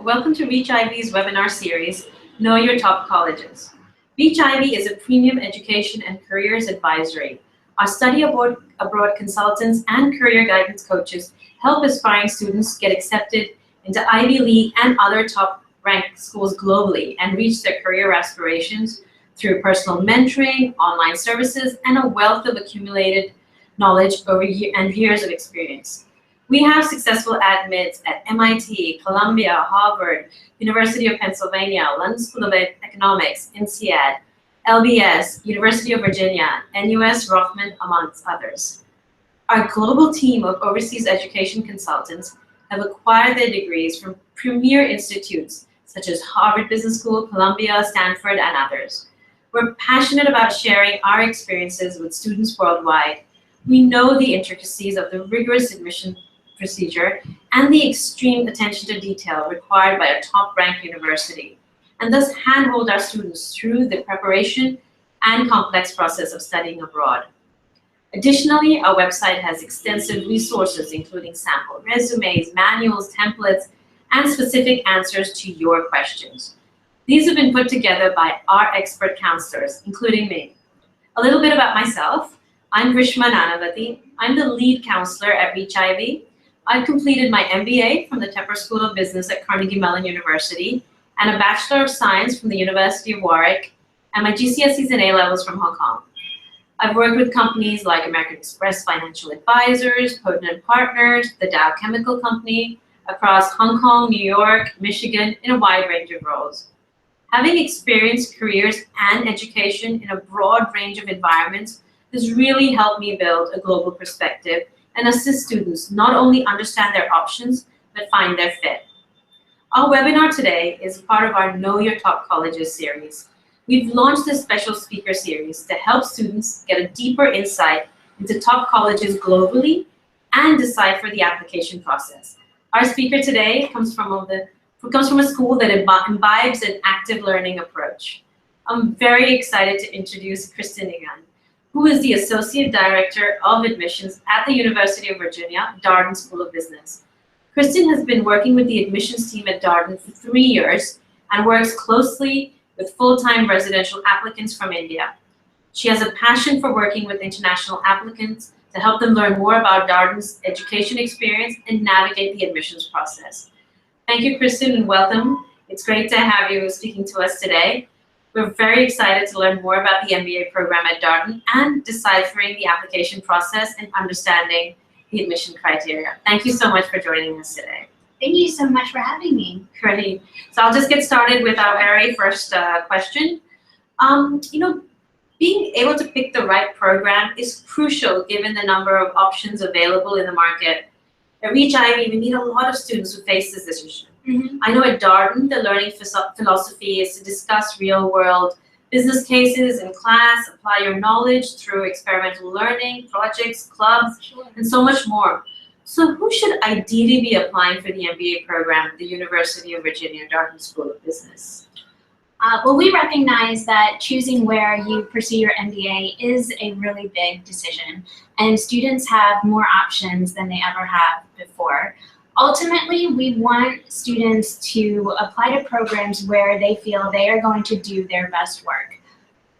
welcome to ReachIvy's webinar series, Know Your Top Colleges. ReachIvy is a premium education and careers advisory. Our study abroad consultants and career guidance coaches help aspiring students get accepted into Ivy League and other top-ranked schools globally and reach their career aspirations through personal mentoring, online services, and a wealth of accumulated knowledge over years of experience. We have successful admits at MIT, Columbia, Harvard, University of Pennsylvania, London School of Economics, INSEAD, LBS, University of Virginia, NUS Rothman, amongst others. Our global team of overseas education consultants have acquired their degrees from premier institutes such as Harvard Business School, Columbia, Stanford, and others. We're passionate about sharing our experiences with students worldwide. We know the intricacies of the rigorous admission procedure and the extreme attention to detail required by a top-ranked university, and thus handhold our students through the preparation and complex process of studying abroad. Additionally, our website has extensive resources including sample resumes, manuals, templates, and specific answers to your questions. These have been put together by our expert counselors, including me. A little bit about myself. I'm Grishma Nanavati. I'm the lead counselor at ReachIvy. I've completed my MBA from the Darden School of Business at Carnegie Mellon University and a Bachelor of Science from the University of Warwick and my GCSEs and A-levels from Hong Kong. I've worked with companies like American Express Financial Advisors, Potent & Partners, the Dow Chemical Company, across Hong Kong, New York, Michigan, in a wide range of roles. Having experienced careers and education in a broad range of environments has really helped me build a global perspective and assist students not only understand their options, but find their fit. Our webinar today is part of our Know Your Top Colleges series. We've launched this special speaker series to help students get a deeper insight into top colleges globally and decipher the application process. Our speaker today comes from a school that imbibes an active learning approach. I'm very excited to introduce Kristen Egan, who is the Associate Director of Admissions at the University of Virginia, Darden School of Business. Kristen has been working with the admissions team at Darden for 3 years and works closely with full-time residential applicants from India. She has a passion for working with international applicants to help them learn more about Darden's education experience and navigate the admissions process. Thank you, Kristen, and welcome. It's great to have you speaking to us today. We're very excited to learn more about the MBA program at Darden and deciphering the application process and understanding the admission criteria. Thank you so much for joining us today. Thank you so much for having me. Great. So I'll just get started with our very first question. Being able to pick the right program is crucial given the number of options available in the market. At ReachIvy, we meet a lot of students who face this issue. I know at Darden, the learning philosophy is to discuss real-world business cases in class, apply your knowledge through experimental learning, projects, clubs, and so much more. So who should ideally be applying for the MBA program at the University of Virginia, Darden School of Business? Well, we recognize that choosing where you pursue your MBA is a really big decision, and students have more options than they ever have before. Ultimately, we want students to apply to programs where they feel they are going to do their best work.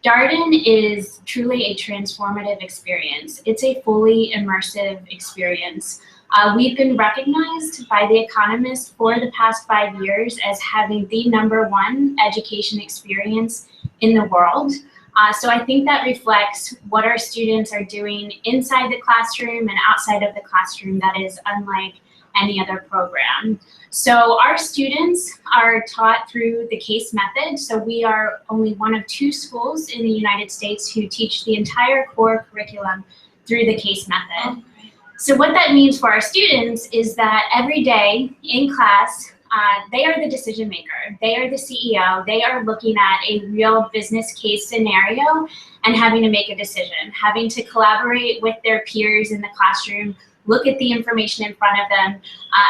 Darden is truly a transformative experience. It's a fully immersive experience. We've been recognized by The Economist for the past 5 years as having the #1 education experience in the world. So I think that reflects what our students are doing inside the classroom and outside of the classroom that is unlike any other program. So our students are taught through the CASE method. So we are only one of 2 schools in the United States who teach the entire core curriculum through the CASE method. So what that means for our students is that every day in class, they are the decision maker. They are the CEO. They are looking at a real business case scenario and having to make a decision, having to collaborate with their peers in the classroom, look at the information in front of them,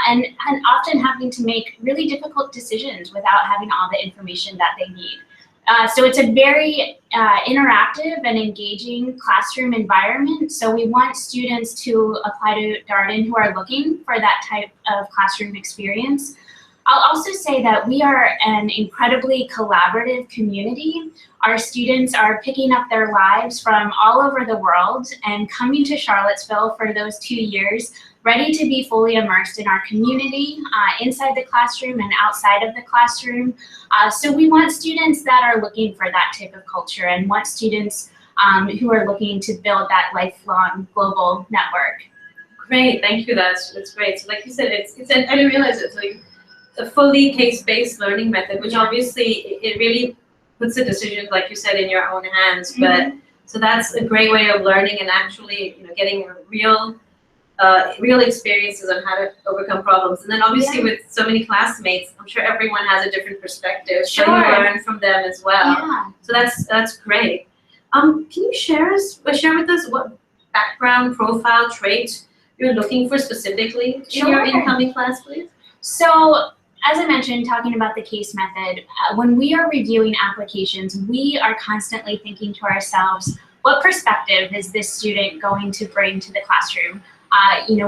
and often having to make really difficult decisions without having all the information that they need. So it's a very interactive and engaging classroom environment. So we want students to apply to Darden who are looking for that type of classroom experience. I'll also say that we are an incredibly collaborative community. Our students are picking up their lives from all over the world and coming to Charlottesville for those 2 years, ready to be fully immersed in our community, inside the classroom and outside of the classroom. So we want students that are looking for that type of culture and want students who are looking to build that lifelong global network. Great, thank you. That's great. So like you said, I didn't realize it's like a fully case-based learning method, which obviously it really puts the decision, like you said, in your own hands. But so that's a great way of learning and actually, getting real experiences on how to overcome problems. And then obviously with so many classmates, I'm sure everyone has a different perspective. So you learn from them as well. Yeah. So that's great. Can you share with us what background, profile, trait you're looking for specifically in your incoming class, please? So, as I mentioned, talking about the case method, when we are reviewing applications, we are constantly thinking to ourselves, what perspective is this student going to bring to the classroom?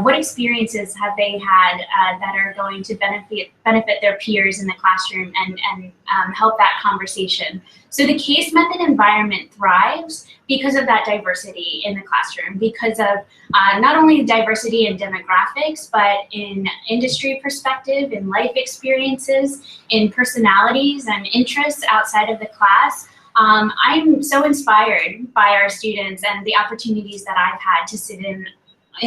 What experiences have they had that are going to benefit their peers in the classroom and help that conversation? So the case method environment thrives because of that diversity in the classroom, because of not only diversity in demographics, but in industry perspective, in life experiences, in personalities and interests outside of the class. I'm so inspired by our students and the opportunities that I've had to sit in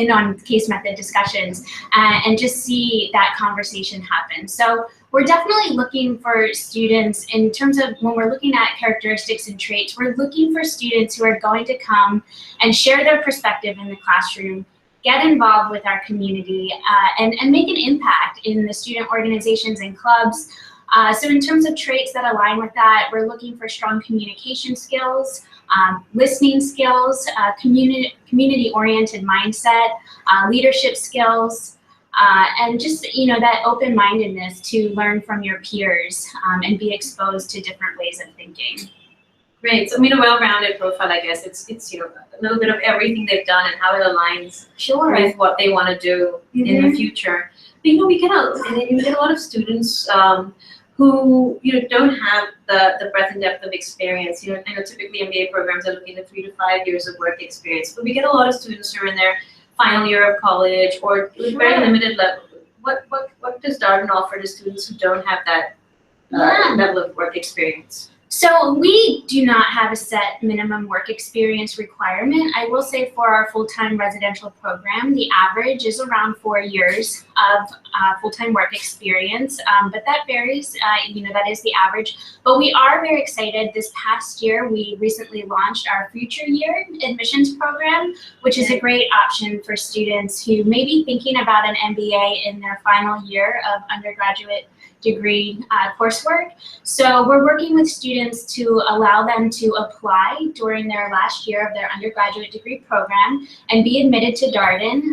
on case method discussions and just see that conversation happen. So we're definitely looking for students in terms of when we're looking at characteristics and traits, we're looking for students who are going to come and share their perspective in the classroom, get involved with our community, and make an impact in the student organizations and clubs. So in terms of traits that align with that, we're looking for strong communication skills, listening skills, community-oriented mindset, leadership skills, and just that open-mindedness to learn from your peers and be exposed to different ways of thinking. Great. So a well-rounded profile, I guess. It's a little bit of everything they've done and how it aligns with what they want to do in the future. But we get a lot of students who don't have the breadth and depth of experience. I know typically MBA programs are looking at 3 to 5 years of work experience, but we get a lot of students who are in their final year of college or with very limited level. What does Darden offer to students who don't have that level of work experience? So we do not have a set minimum work experience requirement. I will say for our full-time residential program, the average is around 4 years of full-time work experience, but that varies, that is the average. But we are very excited. This past year, we recently launched our future year admissions program, which is a great option for students who may be thinking about an MBA in their final year of undergraduate degree coursework. So we're working with students to allow them to apply during their last year of their undergraduate degree program and be admitted to Darden,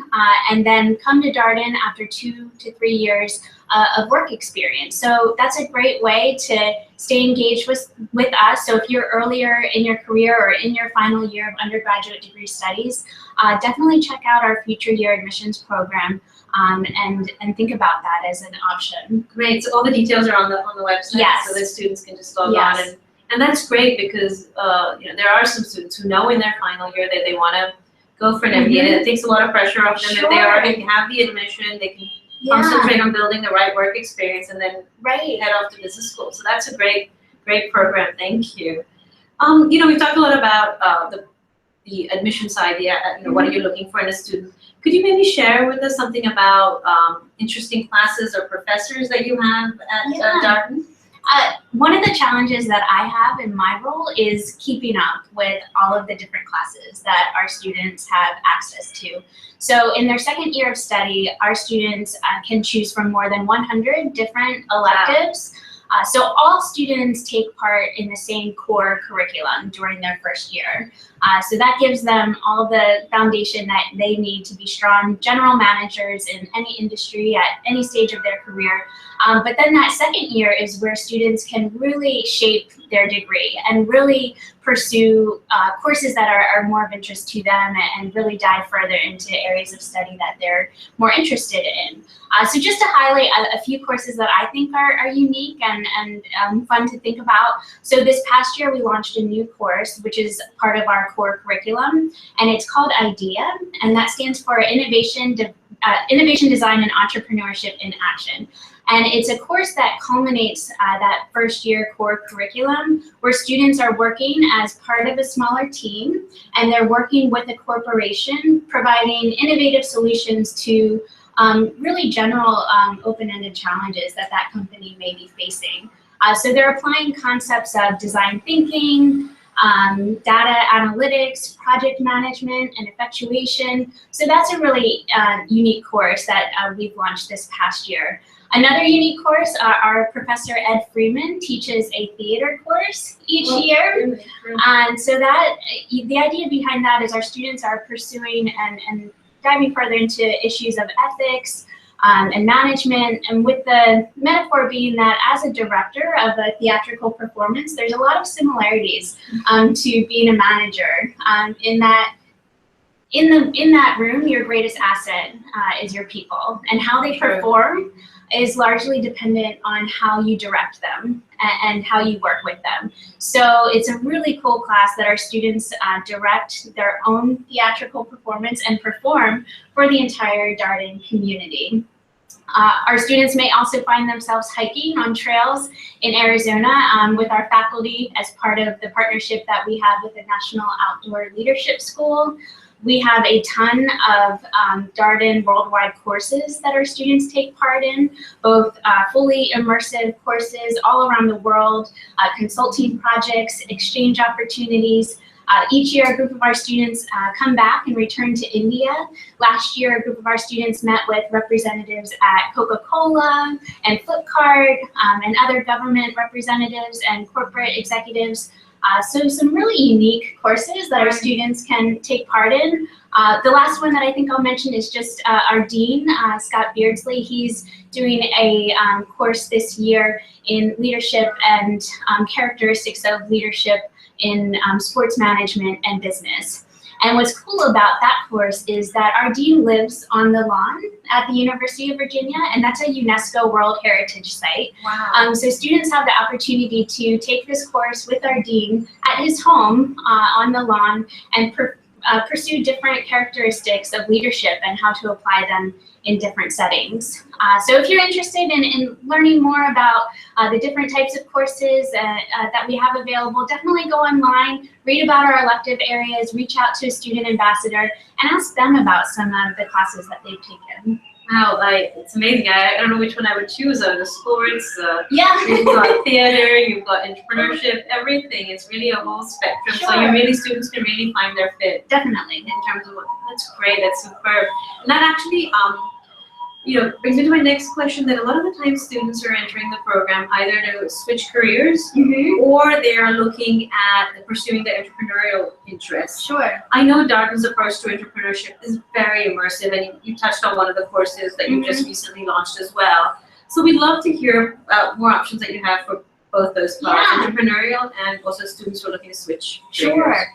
and then come to Darden after 2 to 3 years of work experience. So that's a great way to stay engaged with us. So if you're earlier in your career or in your final year of undergraduate degree studies, definitely check out our future year admissions program. And think about that as an option. Great. So all the details are on the website, so the students can just log on, and that's great because there are some students who know in their final year that they want to go for an MBA. And it takes a lot of pressure off them. If they already have the admission, they can concentrate on building the right work experience and then head off to business school. So that's a great program. Thank you. We've talked a lot about the admission side. What are you looking for in a student? Could you maybe share with us something about interesting classes or professors that you have at Darden? One of the challenges that I have in my role is keeping up with all of the different classes that our students have access to. So in their second year of study, our students can choose from more than 100 different electives. So all students take part in the same core curriculum during their first year. So that gives them all the foundation that they need to be strong general managers in any industry at any stage of their career. But then that second year is where students can really shape their degree and really pursue courses that are more of interest to them and really dive further into areas of study that they're more interested in. So just to highlight a few courses that I think are unique and fun to think about. So this past year we launched a new course, which is part of our core curriculum, and it's called IDEA, and that stands for Innovation, Design, and Entrepreneurship in Action. And it's a course that culminates that first year core curriculum where students are working as part of a smaller team, and they're working with a corporation providing innovative solutions to really general open-ended challenges that company may be facing. So they're applying concepts of design thinking, data analytics, project management, and effectuation. So that's a really unique course that we've launched this past year. Another unique course, our professor Ed Freeman teaches a theater course each year. And so that the idea behind that is our students are pursuing and diving further into issues of ethics and management, and with the metaphor being that as a director of a theatrical performance, there's a lot of similarities to being a manager, in that in that room, your greatest asset is your people, and how they perform is largely dependent on how you direct them and how you work with them. So it's a really cool class that our students direct their own theatrical performance and perform for the entire Darden community. Our students may also find themselves hiking on trails in Arizona with our faculty as part of the partnership that we have with the National Outdoor Leadership School. We have a ton of Darden worldwide courses that our students take part in, both fully immersive courses all around the world, consulting projects, exchange opportunities. Each year, a group of our students come back and return to India. Last year, a group of our students met with representatives at Coca-Cola and Flipkart and other government representatives and corporate executives. So some really unique courses that our students can take part in. The last one that I think I'll mention is just our dean, Scott Beardsley. He's doing a course this year in leadership and characteristics of leadership in sports management and business. And what's cool about that course is that our dean lives on the lawn at the University of Virginia, and that's a UNESCO World Heritage Site. Wow. So students have the opportunity to take this course with our dean at his home on the lawn and pursue different characteristics of leadership and how to apply them in different settings. So if you're interested in learning more about the different types of courses that we have available, definitely go online, read about our elective areas, reach out to a student ambassador, and ask them about some of the classes that they've taken. Wow, it's amazing. I don't know which one I would choose. The sports, Yeah. you've got theater, you've got entrepreneurship, everything. It's really a whole spectrum. Sure. So students can really find their fit. Definitely. In terms of that's great, that's superb. And that actually brings me to my next question, that a lot of the time students are entering the program either to switch careers or they are looking at pursuing their entrepreneurial interests. Sure. I know Darden's approach to entrepreneurship is very immersive, and you touched on one of the courses that you just recently launched as well. So we'd love to hear more options that you have for both those parts, entrepreneurial and also students who are looking to switch careers.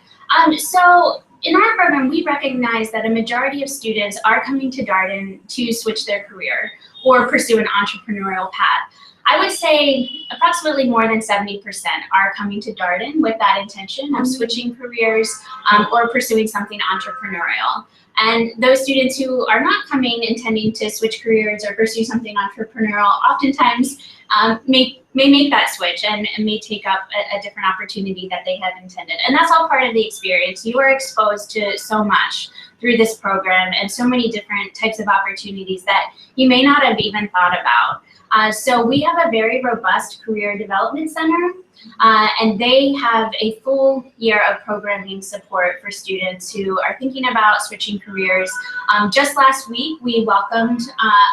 Sure. So in our program, we recognize that a majority of students are coming to Darden to switch their career or pursue an entrepreneurial path. I would say approximately more than 70% are coming to Darden with that intention of switching careers or pursuing something entrepreneurial. And those students who are not coming intending to switch careers or pursue something entrepreneurial oftentimes may make that switch and may take up a different opportunity that they had intended. And that's all part of the experience. You are exposed to so much through this program and so many different types of opportunities that you may not have even thought about. So we have a very robust career development center, and they have a full year of programming support for students who are thinking about switching careers. Just last week, we welcomed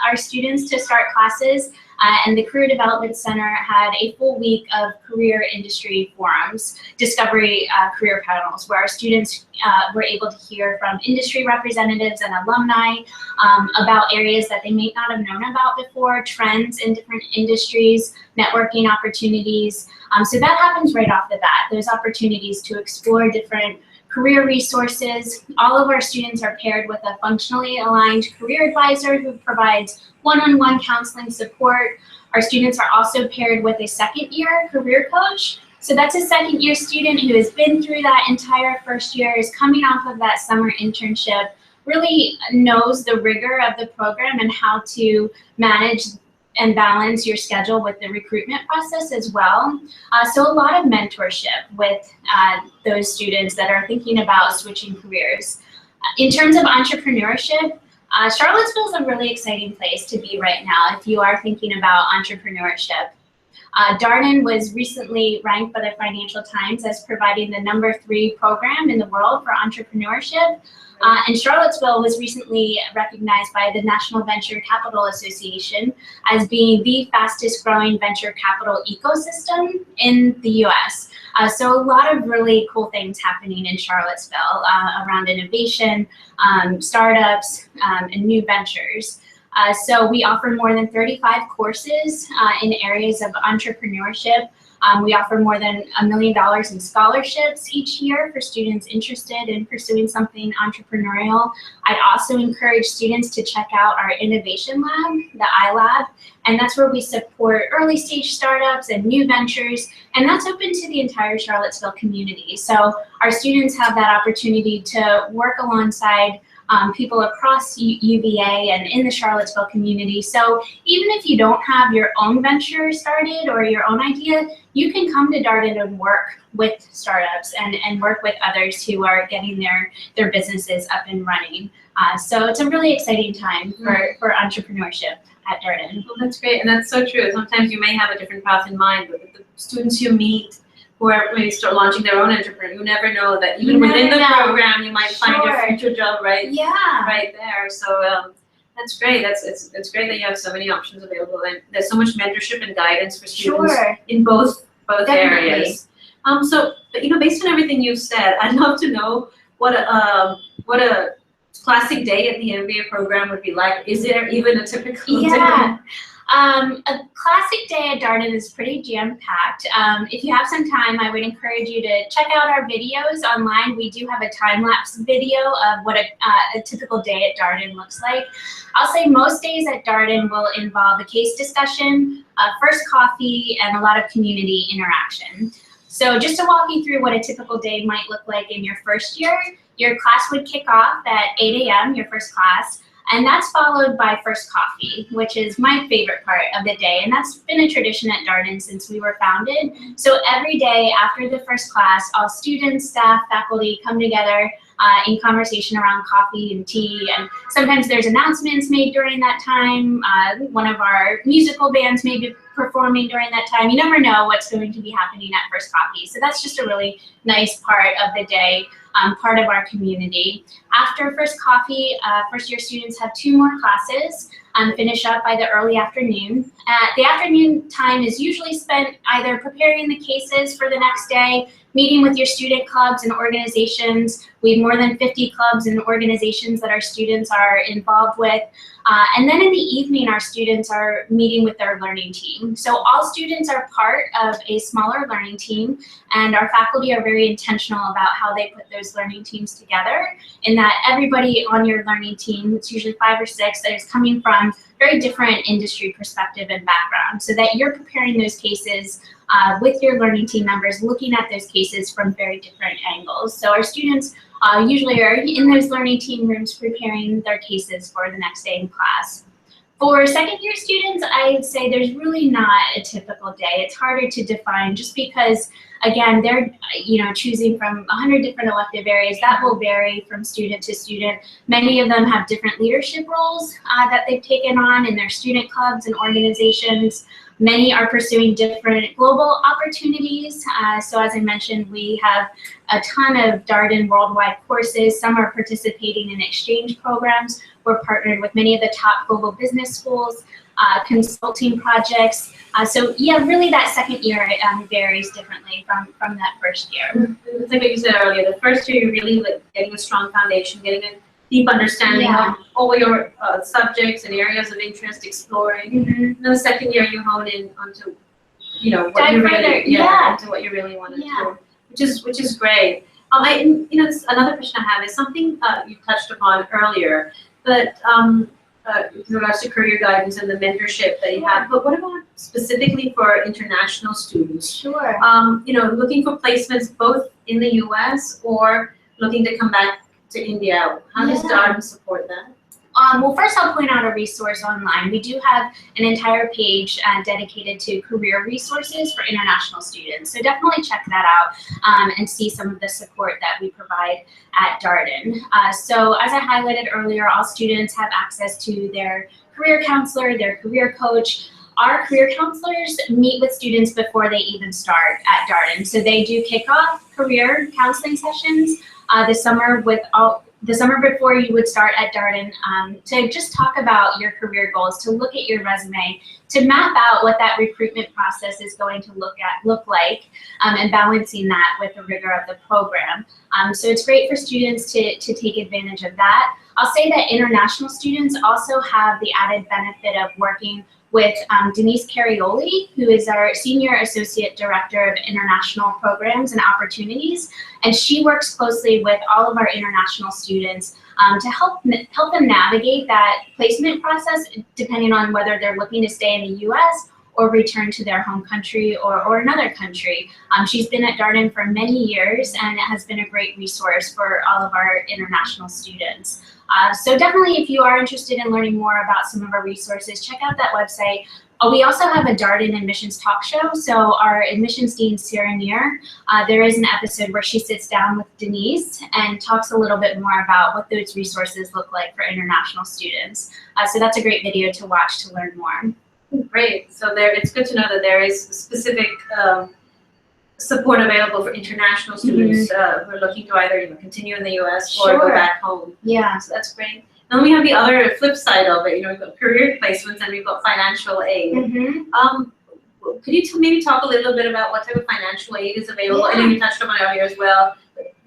our students to start classes and the Career Development Center had a full week of career industry forums, discovery career panels, where our students were able to hear from industry representatives and alumni about areas that they may not have known about before, trends in different industries, networking opportunities. So that happens right off the bat. There's opportunities to explore different career resources. All of our students are paired with a functionally aligned career advisor who provides one-on-one counseling support. Our students are also paired with a second-year career coach. So that's a second-year student who has been through that entire first year, is coming off of that summer internship, really knows the rigor of the program and how to manage and balance your schedule with the recruitment process as well. So a lot of mentorship with those students that are thinking about switching careers. In terms of entrepreneurship, Charlottesville is a really exciting place to be right now if you are thinking about entrepreneurship. Darden was recently ranked by the Financial Times as providing the #3 program in the world for entrepreneurship. And Charlottesville was recently recognized by the National Venture Capital Association as being the fastest growing venture capital ecosystem in the US. So a lot of really cool things happening in Charlottesville around innovation, startups, and new ventures. So we offer more than 35 courses in areas of entrepreneurship. We offer more than $1 million in scholarships each year for students interested in pursuing something entrepreneurial. I'd also encourage students to check out our innovation lab, the iLab, and that's where we support early stage startups and new ventures, and that's open to the entire Charlottesville community. So our students have that opportunity to work alongside people across UVA and in the Charlottesville community. So even if you don't have your own venture started or your own idea, you can come to Darden and work with startups and work with others who are getting their businesses up and running. So it's a really exciting time for entrepreneurship at Darden. Well, that's great, and that's so true. Sometimes you may have a different path in mind, but the students you meet who are maybe start launching their own enterprise, you never know that even within the program you might find your future job right there. So that's great. It's great that you have so many options available, and there's so much mentorship and guidance for students in both areas. So based on everything you've said, I'd love to know what a classic day at the MBA program would be like. Is there even a typical day? A classic day at Darden is pretty jam-packed. If you have some time, I would encourage you to check out our videos online. We do have a time-lapse video of what a typical day at Darden looks like. I'll say most days at Darden will involve a case discussion, first coffee, and a lot of community interaction. So just to walk you through what a typical day might look like in your first year, your class would kick off at 8 a.m., your first class. And that's followed by first coffee, which is my favorite part of the day. And that's been a tradition at Darden since we were founded. So every day after the first class, all students, staff, faculty come together in conversation around coffee and tea. And sometimes there's announcements made during that time. One of our musical bands may be performing during that time. You never know what's going to be happening at first coffee. So that's just a really nice part of the day. Part of our community. After first coffee, first year students have 2 more classes, finish up by the early afternoon. The afternoon time is usually spent either preparing the cases for the next day, meeting with your student clubs and organizations. We have more than 50 clubs and organizations that our students are involved with. And then in the evening, our students are meeting with their learning team. So all students are part of a smaller learning team, and our faculty are very intentional about how they put those learning teams together, in that everybody on your learning team, it's usually 5 or 6, that is coming from very different industry perspective and background, so that you're preparing those cases with your learning team members, looking at those cases from very different angles. So our students usually are in those learning team rooms preparing their cases for the next day in class. For second year students, I'd say there's really not a typical day. It's harder to define just because, again, they're choosing from 100 different elective areas. That will vary from student to student. Many of them have different leadership roles that they've taken on in their student clubs and organizations. Many are pursuing different global opportunities. So as I mentioned, we have a ton of Darden worldwide courses. Some are participating in exchange programs. We're partnered with many of the top global business schools. consulting projects. So yeah, really that second year varies differently from that first year. It's like what you said earlier, the first year you're really like getting a strong foundation, getting a deep understanding of all your subjects and areas of interest, exploring. And then the second year you hone in onto, what you really, into what you really want to do, which is great. This, another question I have is something you touched upon earlier, but with regards to career guidance and the mentorship that you have. But what about specifically for international students? Sure. Looking for placements both in the U.S. or looking to come back to India. How does Darden support that? Well, first I'll point out a resource online. We do have an entire page dedicated to career resources for international students. So definitely check that out and see some of the support that we provide at Darden. So as I highlighted earlier, all students have access to their career counselor, their career coach. Our career counselors meet with students before they even start at Darden. So they do kickoff career counseling sessions the summer before you would start at Darden, to just talk about your career goals, to look at your resume, to map out what that recruitment process is going to look like, and balancing that with the rigor of the program. So it's great for students to take advantage of that. I'll say that international students also have the added benefit of working with Denise Carioli, who is our Senior Associate Director of International Programs and Opportunities. And she works closely with all of our international students to help them navigate that placement process, depending on whether they're looking to stay in the US or return to their home country or another country. She's been at Darden for many years and has been a great resource for all of our international students. So definitely, if you are interested in learning more about some of our resources, check out that website. We also have a Darden admissions talk show. So our admissions dean, Sarah Neer, there is an episode where she sits down with Denise and talks a little bit more about what those resources look like for international students. So that's a great video to watch to learn more. Great. So it's good to know that there is specific support available for international students who are looking to either continue in the U.S. or go back home. Yeah. So that's great. And then we have the other flip side of it. We've got career placements and we've got financial aid. Could you maybe talk a little bit about what type of financial aid is available? I know you touched on it earlier as well.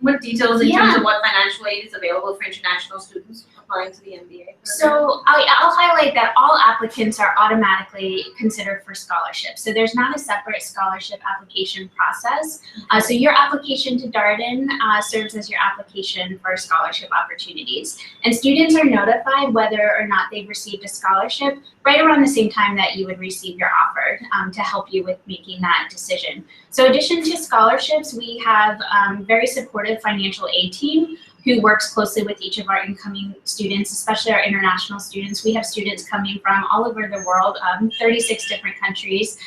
What details in terms of what financial aid is available for international students applying to the MBA? So I'll highlight that all applicants are automatically considered for scholarships. So there's not a separate scholarship application process. So your application to Darden serves as your application for scholarship opportunities. And students are notified whether or not they've received a scholarship right around the same time that you would receive your offer to help you with making that decision. So in addition to scholarships, we have very supportive financial aid team who works closely with each of our incoming students, especially our international students. We have students coming from all over the world, 36 different countries.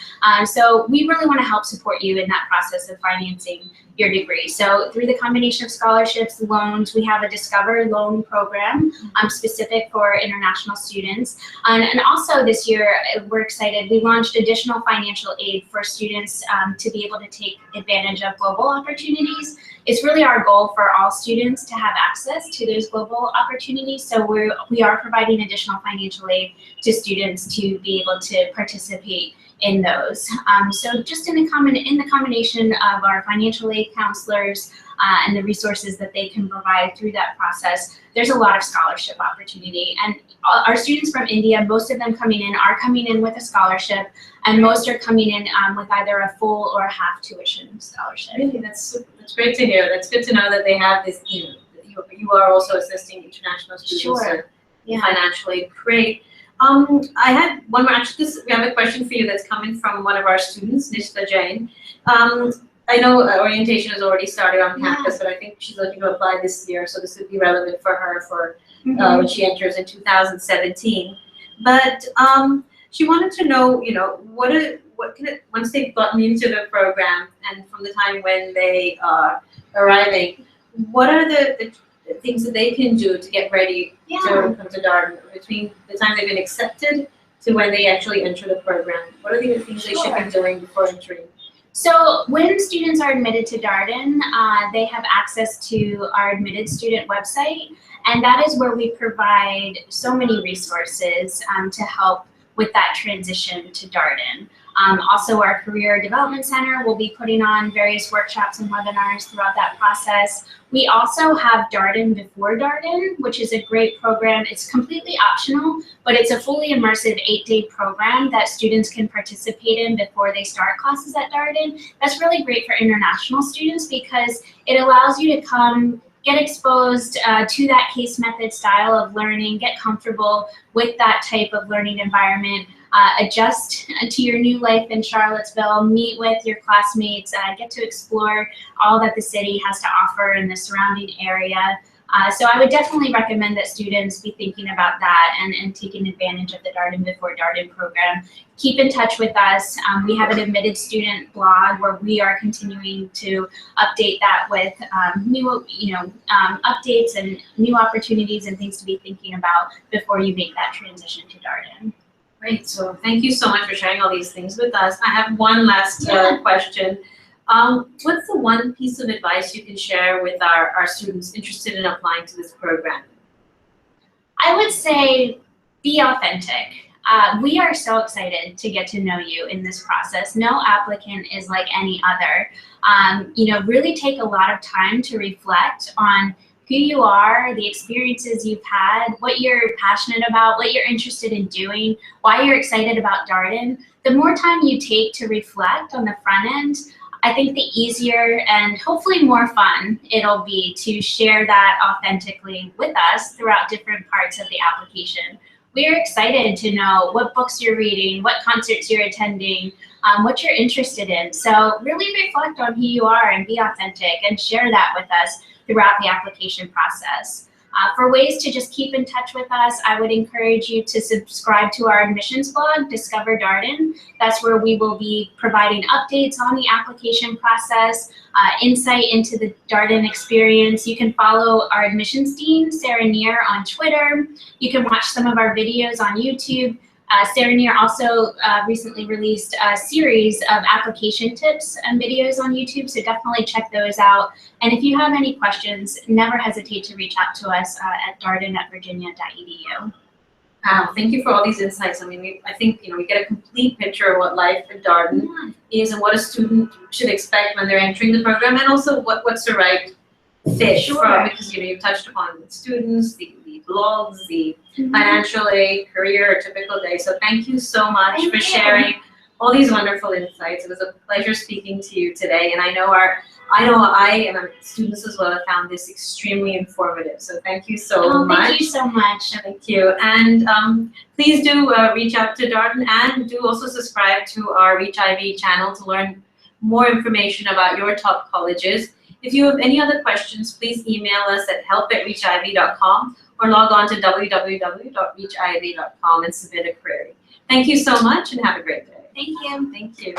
So we really want to help support you in that process of financing your degree. So through the combination of scholarships, loans, we have a Discover loan program specific for international students. And also this year, we're excited, we launched additional financial aid for students to be able to take advantage of global opportunities. It's really our goal for all students to have access to those global opportunities. So we are providing additional financial aid to students to be able to participate in those. So just in the combination of our financial aid counselors and the resources that they can provide through that process, there's a lot of scholarship opportunity. And our students from India, most of them are coming in with a scholarship, and most are coming in with either a full or a half tuition scholarship. Really, that's great to hear. That's good to know that they have this, you are also assisting international students financially. Great. I had one more, actually, we have a question for you that's coming from one of our students, Nishta Jain. I know orientation has already started on campus, but I think she's looking to apply this year, so this would be relevant for her for when she enters in 2017. But she wanted to know, once they've gotten into the program and from the time when they are arriving, what are the things that they can do to get ready to come to Darden between the time they've been accepted to when they actually enter the program? What are the things they should be doing before entering? So when students are admitted to Darden, they have access to our admitted student website, and that is where we provide so many resources to help with that transition to Darden. Also, our Career Development Center will be putting on various workshops and webinars throughout that process. We also have Darden Before Darden, which is a great program. It's completely optional, but it's a fully immersive 8-day program that students can participate in before they start classes at Darden. That's really great for international students because it allows you to come get exposed to that case method style of learning, get comfortable with that type of learning environment, adjust to your new life in Charlottesville, meet with your classmates, get to explore all that the city has to offer in the surrounding area. So I would definitely recommend that students be thinking about that and taking advantage of the Darden Before Darden program. Keep in touch with us. We have an admitted student blog where we are continuing to update that with new updates and new opportunities and things to be thinking about before you make that transition to Darden. Great. So thank you so much for sharing all these things with us. I have one last question. What's the one piece of advice you can share with our students interested in applying to this program? I would say be authentic. We are so excited to get to know you in this process. No applicant is like any other. Really take a lot of time to reflect on who you are, the experiences you've had, what you're passionate about, what you're interested in doing, why you're excited about Darden. The more time you take to reflect on the front end, I think the easier and hopefully more fun it'll be to share that authentically with us throughout different parts of the application. We're excited to know what books you're reading, what concerts you're attending, what you're interested in. So really reflect on who you are and be authentic and share that with us throughout the application process. For ways to just keep in touch with us, I would encourage you to subscribe to our admissions blog, Discover Darden. That's where we will be providing updates on the application process, insight into the Darden experience. You can follow our admissions dean, Sarah Neer, on Twitter. You can watch some of our videos on YouTube. Sarah Neer also recently released a series of application tips and videos on YouTube, so definitely check those out. And if you have any questions, never hesitate to reach out to us at darden@virginia.edu. Wow, thank you for all these insights. I mean, I think we get a complete picture of what life at Darden is and what a student should expect when they're entering the program, and also what's the right fit from, because you've touched upon the students, the blogs, the financial aid, career, typical day. So thank you so much for sharing all these wonderful insights. It was a pleasure speaking to you today, and I know I and our students as well have found this extremely informative. So thank you so much. Thank you so much. Thank you. And please do reach out to Darden, and do also subscribe to our ReachIvy channel to learn more information about your top colleges. If you have any other questions, please email us at help@reachivy.com or log on to www.reachivy.com and submit a query. Thank you so much and have a great day. Thank you. Thank you.